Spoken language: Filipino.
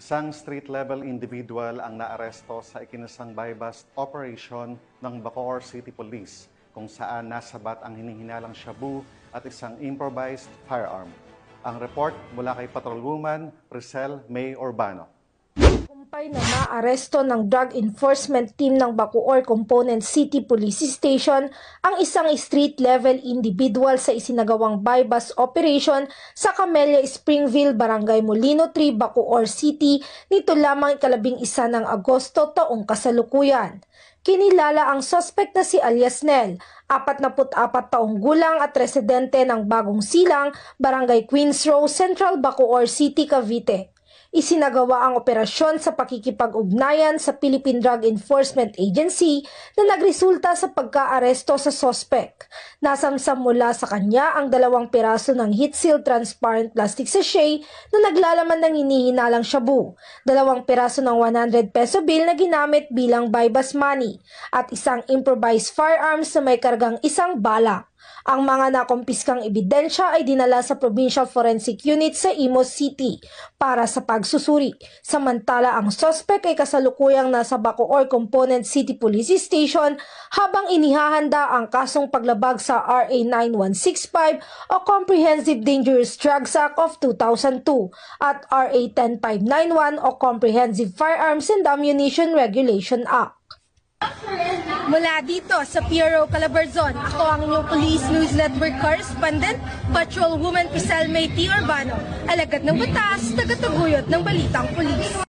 Isang street-level individual ang naaresto sa ikinasang buy-bust operation ng Bacoor City Police kung saan nasabat ang hinihinalang shabu at isang improvised firearm. Ang report mula kay Patrolwoman Priscel May Urbano. Kumpay na naaresto ng Drug Enforcement Team ng Bacoor Component City Police Station ang isang street-level individual sa isinagawang buy-bust operation sa Camellia Springville, Barangay Molino 3, Bacoor City nito lamang 11 ng Agosto taong kasalukuyan. Kinilala ang suspect na si alias Nel, 44 taong gulang at residente ng Bagong Silang, Barangay Queens Row, Central Bacoor City, Cavite. Isinagawa ang operasyon sa pakikipag-ugnayan sa Philippine Drug Enforcement Agency na nagresulta sa pagka-aresto sa suspect. Nasamsam mula sa kanya ang 2 piraso ng heat-sealed transparent plastic sachet na naglalaman ng hinihinalang shabu, 2 piraso ng 100 peso bill na ginamit bilang buy-bust money, at isang improvised firearms na may kargang 1 bala. Ang mga nakumpiskang ebidensya ay dinala sa Provincial Forensic Unit sa Imus City para sa pagsusuri. Samantala ang suspect ay kasalukuyang nasa Bacoor Component City Police Station habang inihahanda ang kasong paglabag sa RA 9165 o Comprehensive Dangerous Drugs Act of 2002 at RA 10591 o Comprehensive Firearms and Ammunition Regulation Act. Mula dito sa Piero Calabarzon, ako ang inyong Police News Network Correspondent, Patrolwoman Priscel May Urbano, alagad ng batas, tagataguyod ng balitang pulis.